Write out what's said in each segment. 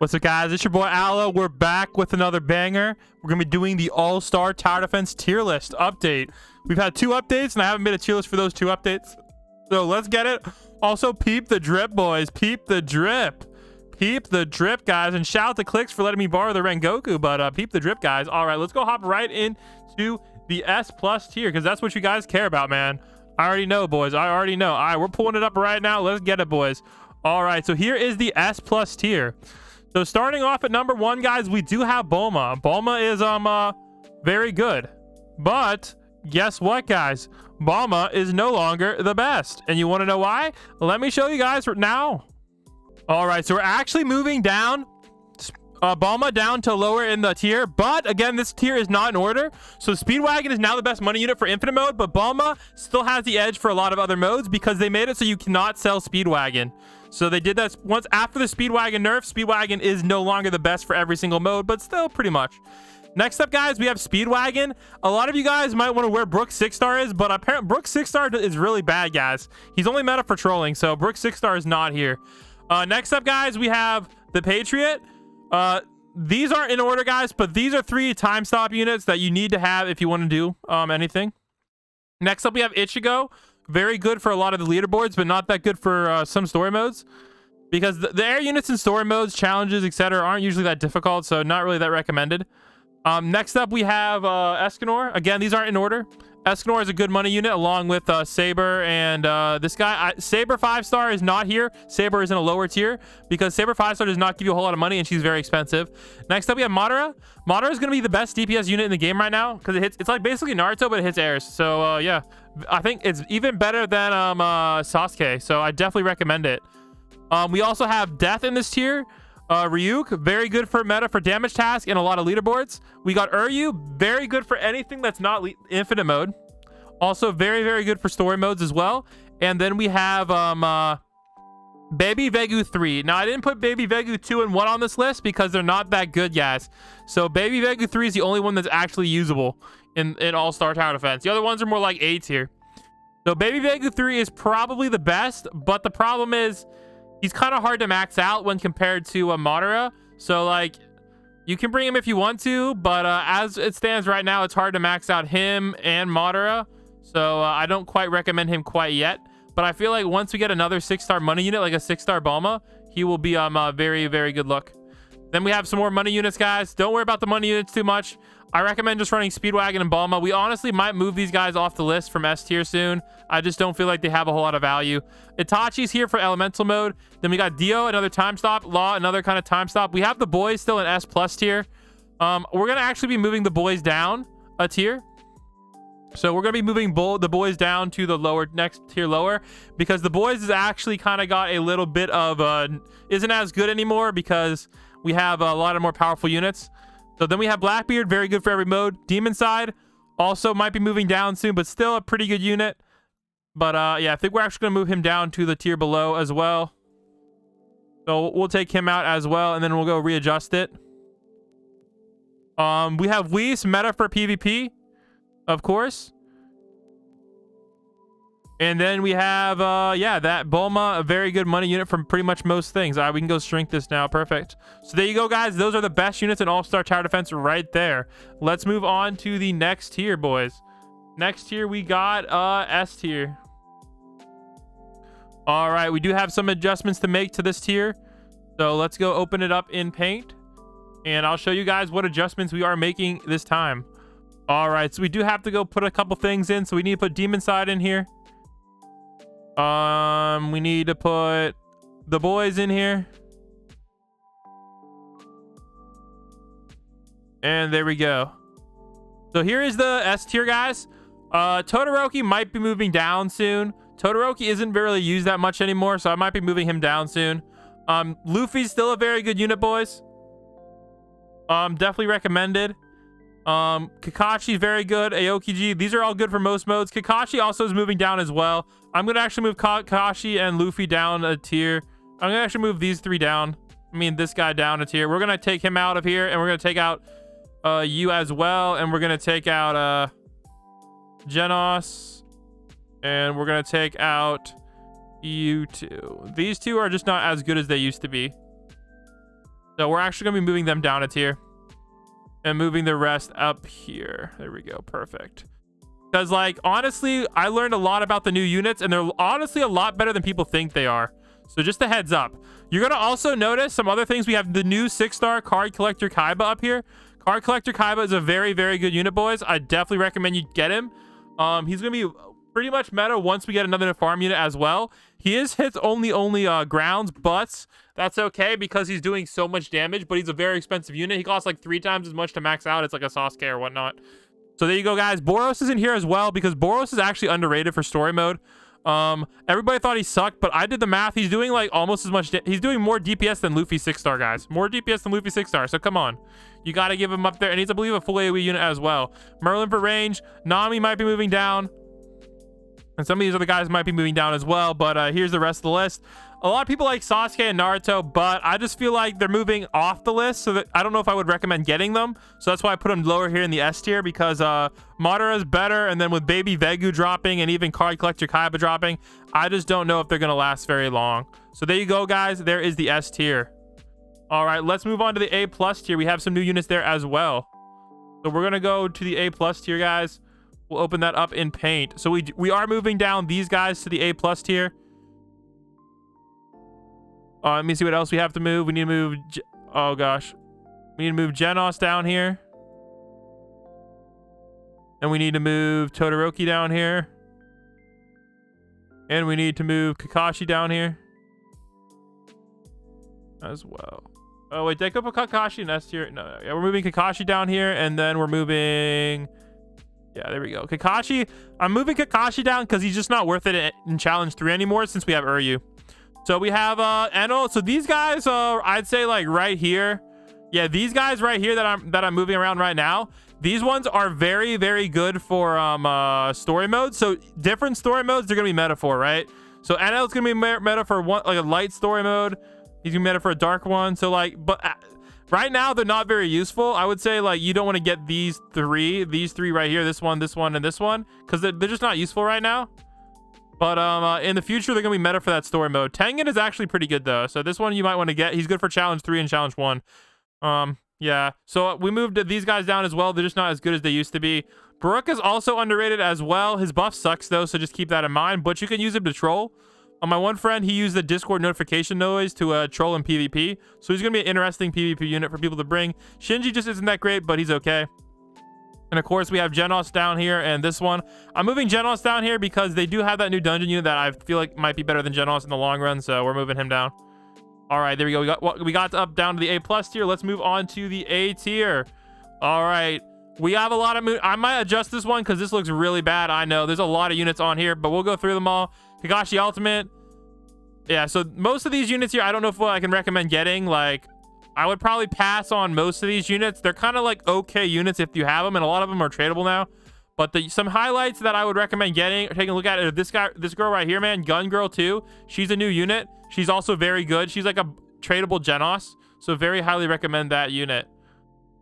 What's up, guys? It's your boy Aloe. We're back with another banger. We're gonna be doing the all-star tower defense tier list update. We've had 2 updates and I haven't made a tier list for those 2 updates, so let's get it. Also, peep the drip, boys. Peep the drip. Peep the drip, guys. And shout out to Clicks for letting me borrow the Rengoku, but peep the drip, guys. All right, let's go hop right into the S+ tier, because that's what you guys care about, man. I already know, boys. I already know. All right, we're pulling it up right now. Let's get it, boys. All right, so here is the S+ tier. So starting off at number 1, guys, we do have Bulma. Bulma is very good, but guess what, guys? Bulma is no longer the best, and you want to know why? Let me show you guys now. All right, so we're actually moving down Bulma down to lower in the tier, but again, this tier is not in order. So Speedwagon is now the best money unit for infinite mode, but Bulma still has the edge for a lot of other modes because they made it so you cannot sell Speedwagon. So they did that once after the Speedwagon nerf. Speedwagon is no longer the best for every single mode, but still pretty much. Next up, guys, we have Speedwagon. A lot of you guys might want to where Brook 6-star is, but apparently Brook 6-star is really bad, guys. He's only meta for trolling, so Brook 6-star is not here. Next up, guys, we have the Patriot. These aren't in order, guys, but these are 3 time stop units that you need to have if you want to do anything. Next up, we have Ichigo. Very good for a lot of the leaderboards, but not that good for some story modes, because the air units in story modes, challenges, etc. aren't usually that difficult, so not really that recommended. Next up, we have Escanor. Again, these aren't in order. Escanor is a good money unit along with Saber and this guy. Saber 5-star is not here. Saber is in a lower tier because Saber 5-star does not give you a whole lot of money and she's very expensive. Next up, we have Madara. Madara is going to be the best DPS unit in the game right now because it's like basically Naruto, but it hits airs. So yeah, I think it's even better than Sasuke. So I definitely recommend it. We also have Death in this tier. Ryuk, very good for meta for damage task and a lot of leaderboards. We got Uryu, very good for anything that's not infinite mode. Also very, very good for story modes as well. And then we have Baby Vegu 3. Now, I didn't put Baby Vegu 2 and 1 on this list because they're not that good, guys. So Baby Vegu 3 is the only one that's actually usable in all-star tower defense. The other ones are more like A tier. So Baby Vegu 3 is probably the best, but the problem is he's kind of hard to max out when compared to Madara. So, like, you can bring him if you want to, but as it stands right now, it's hard to max out him and Madara. So, I don't quite recommend him quite yet. But I feel like once we get another 6-star money unit, like a 6-star Bulma, he will be very, very good luck. Then we have some more money units, guys. Don't worry about the money units too much. I recommend just running Speedwagon and Bulma. We honestly might move these guys off the list from S tier soon. I just don't feel like they have a whole lot of value. Itachi's here for elemental mode. Then we got Dio, another time stop. Law, another kind of time stop. We have the boys still in S+ tier. We're going to actually be moving the boys down a tier. So we're going to be moving the boys down to the next tier lower, because the boys has actually kind of got a little bit of isn't as good anymore because we have a lot of more powerful units. So then we have Blackbeard, very good for every mode. Demon Side also might be moving down soon, but still a pretty good unit. But yeah, I think we're actually going to move him down to the tier below as well. So we'll take him out as well, and then we'll go readjust it. We have Whis, meta for PvP, of course. And then we have, yeah, that Bulma, a very good money unit from pretty much most things. All right, we can go shrink this now. Perfect. So there you go, guys. Those are the best units in all-star tower defense right there. Let's move on to the next tier, boys. Next tier, we got S tier. All right, we do have some adjustments to make to this tier. So let's go open it up in Paint. And I'll show you guys what adjustments we are making this time. All right, so we do have to go put a couple things in. So we need to put Demon Side in here. We need to put the boys in here. And there we go. So here is the S tier, guys. Todoroki might be moving down soon. Todoroki isn't really used that much anymore, so I might be moving him down soon. Luffy's still a very good unit, boys. Definitely recommended. Kakashi very good. Aokiji, these are all good for most modes. Kakashi also is moving down as well. I'm gonna actually move Kakashi and Luffy down a tier. I'm gonna actually move these 3 down. I mean, this guy down a tier. We're gonna take him out of here, and we're gonna take out you as well, and we're gonna take out Genos, and we're gonna take out you two. These two are just not as good as they used to be. So we're actually going to be moving them down a tier and moving the rest up here. There we go. Perfect. Because, like, honestly, I learned a lot about the new units, and they're honestly a lot better than people think they are. So just a heads up. You're going to also notice some other things. We have the new 6-star Card Collector Kaiba up here. Card Collector Kaiba is a very, very good unit, boys. I definitely recommend you get him. He's going to be pretty much meta once we get another farm unit as well. He is hits only grounds, but that's okay because he's doing so much damage, but he's a very expensive unit. He costs like 3 times as much to max out. It's like a Sasuke or whatnot. So there you go, guys. Boros is in here as well because Boros is actually underrated for story mode. Everybody thought he sucked, but I did the math. He's doing like almost as much. He's doing more DPS than Luffy 6-star, guys. More DPS than Luffy 6-star. So come on. You got to give him up there. And he's, I believe, a full AoE unit as well. Merlin for range. Nami might be moving down. And some of these other guys might be moving down as well. But here's the rest of the list. A lot of people like Sasuke and Naruto, but I just feel like they're moving off the list. So that I don't know if I would recommend getting them. So that's why I put them lower here in the S tier because Madara is better. And then with Baby Vegu dropping and even Card Collector Kaiba dropping, I just don't know if they're going to last very long. So there you go, guys. There is the S tier. All right, let's move on to the A+ tier. We have some new units there as well. So we're going to go to the A+ tier, guys. We'll open that up in Paint. So we are moving down these guys to the A+ tier. Let me see what else we have to move. We need to move... Oh, gosh. We need to move Genos down here. And we need to move Todoroki down here. And we need to move Kakashi down here as well. Oh, wait. Did I go put Kakashi in S tier? No. Yeah, we're moving Kakashi down here. And then we're moving... Yeah, there we go. Kakashi. I'm moving Kakashi down because he's just not worth it in Challenge 3 anymore since we have Uryu. So we have Enel. So these guys are, I'd say, like right here. Yeah, these guys right here that I'm moving around right now. These ones are very, very good for story mode. So different story modes they're gonna be meta for, right? So Enel's gonna be meta for one, like a light story mode. He's gonna be meta for a dark one. So like, but right now they're not very useful. I would say like you don't want to get these three right here, this one, and this one, because they're just not useful right now. But in the future, they're going to be meta for that story mode. Tengen is actually pretty good, though. So this one you might want to get. He's good for Challenge 3 and Challenge 1. Yeah. So we moved these guys down as well. They're just not as good as they used to be. Brook is also underrated as well. His buff sucks, though, so just keep that in mind. But you can use him to troll. My one friend, he used the Discord notification noise to troll in PvP. So he's going to be an interesting PvP unit for people to bring. Shinji just isn't that great, but he's okay. And of course, we have Genos down here and this one. I'm moving Genos down here because they do have that new dungeon unit that I feel like might be better than Genos in the long run. So we're moving him down. All right, there we go. We got up down to the A+ tier. Let's move on to the A tier. All right. We have a lot of... I might adjust this one because this looks really bad. I know. There's a lot of units on here, but we'll go through them all. Kakashi Ultimate. Yeah, so most of these units here, I don't know if I can recommend getting. Like... I would probably pass on most of these units. They're kind of like okay units if you have them, and a lot of them are tradable now. But some highlights that I would recommend getting or taking a look at are this girl right here, man, Gun Girl 2. She's a new unit. She's also very good. She's like a tradable Genos, so very highly recommend that unit.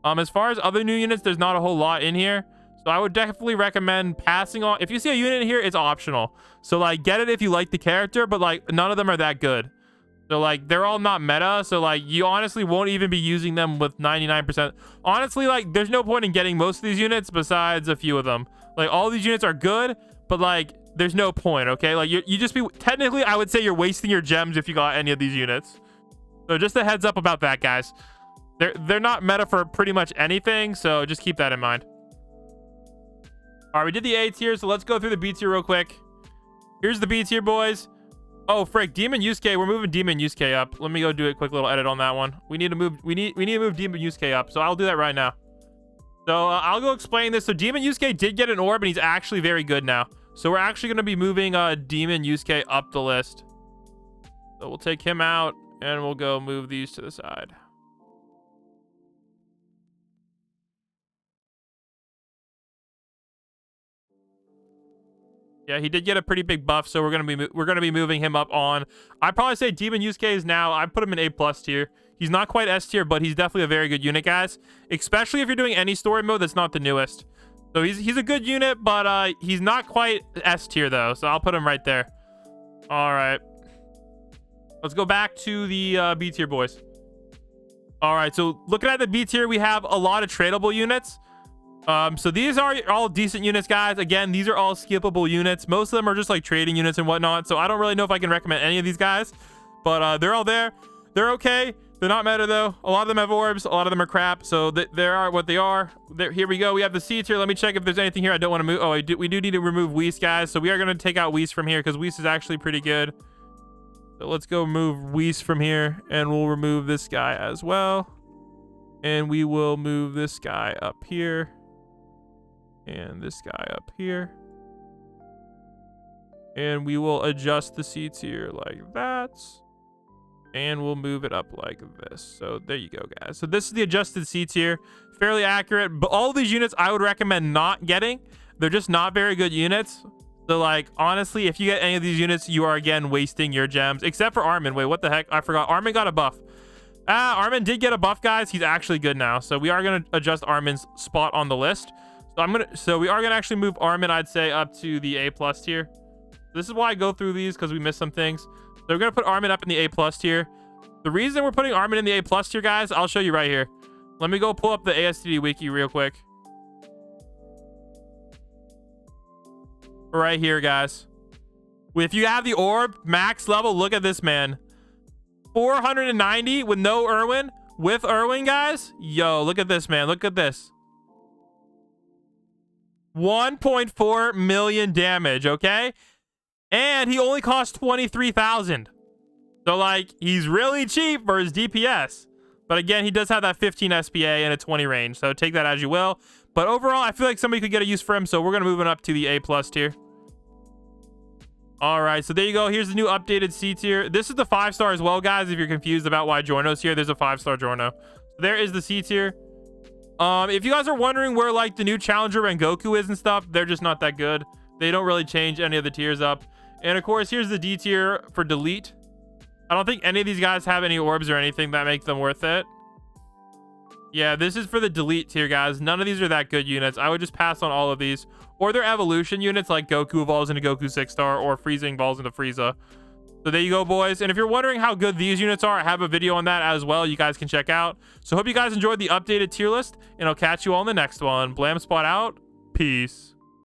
As far as other new units, there's not a whole lot in here. So I would definitely recommend passing on. If you see a unit in here, it's optional. So like get it if you like the character, but like none of them are that good. So, like, they're all not meta. So, like, you honestly won't even be using them with 99%. Honestly, like, there's no point in getting most of these units besides a few of them. Like, all these units are good, but, like, there's no point, okay? Like, you just be... Technically, I would say you're wasting your gems if you got any of these units. So, just a heads up about that, guys. They're not meta for pretty much anything, so just keep that in mind. All right, we did the A tier, so let's go through the B tier real quick. Here's the B tier, boys. Oh, frick, Demon Yusuke. We're moving Demon Yusuke up. Let me go do a quick little edit on that one. We need to move Demon Yusuke up. So I'll do that right now. So I'll go explain this. So Demon Yusuke did get an orb, and he's actually very good now. So we're actually going to be moving Demon Yusuke up the list. So we'll take him out, and we'll go move these to the side. Yeah, he did get a pretty big buff, so we're gonna be moving him up on. I'd probably say Demon Yusuke is now. I put him in A+ tier. He's not quite S tier, but he's definitely a very good unit, guys. Especially if you're doing any story mode that's not the newest. So he's a good unit, but he's not quite S tier though. So I'll put him right there. All right, let's go back to the B tier, boys. All right, so looking at the B tier, we have a lot of tradable units. So these are all decent units, guys. Again, these are all skippable units. Most of them are just like trading units and whatnot. So I don't really know if I can recommend any of these guys, but they're all there. They're okay. They're not meta though. A lot of them have orbs. A lot of them are crap. So they are what they are. Here we go. We have the C tier. Let me check if there's anything here I don't want to move. Oh, we do need to remove Whis, guys. So we are going to take out Whis from here because Whis is actually pretty good. So let's go move Whis from here, and we'll remove this guy as well. And we will move this guy up here. And this guy up here. And we will adjust the C tier like that. And we'll move it up like this. So there you go, guys. So this is the adjusted C tier. Fairly accurate. But all of these units I would recommend not getting. They're just not very good units. So like, honestly, if you get any of these units, you are again wasting your gems. Except for Armin. Wait, what the heck? I forgot. Armin got a buff. Armin did get a buff, guys. He's actually good now. So we are going to adjust Armin's spot on the list. So we are gonna actually move Armin, I'd say, up to the A+ tier. This is why I go through these, because we missed some things. So we're gonna put Armin up in the A+ tier. The reason we're putting Armin in the A+ tier, guys, I'll show you right here. Let me go pull up the Astd wiki real quick. Right here, guys. If you have the orb max level, look at this, man. 490 with no Irwin. With Irwin, guys. Yo, look at this, man. Look at this. 1.4 million damage, okay? And he only costs 23,000. So like, he's really cheap for his DPS. But again, he does have that 15 SPA and a 20 range, so take that as you will. But overall, I feel like somebody could get a use for him, so we're gonna move him up to the A+ tier. All right, so there you go. Here's the new updated C tier. This is the 5-star as well, guys. If you're confused about why Jorno's here, there's a 5-star Jorno. There is the C tier. If you guys are wondering where like the new challenger Rengoku is and stuff, they're just not that good. They don't really change any of the tiers up. And of course, here's the D tier for delete. I don't think any of these guys have any orbs or anything that makes them worth it. Yeah, this is for the delete tier, guys. None of these are that good units. I would just pass on all of these. Or they're evolution units like Goku evolves into Goku 6-star or Freezing evolves into Frieza. So there you go, boys. And if you're wondering how good these units are, I have a video on that as well. You guys can check out. So hope you guys enjoyed the updated tier list, and I'll catch you all in the next one. Blam Spot out. Peace.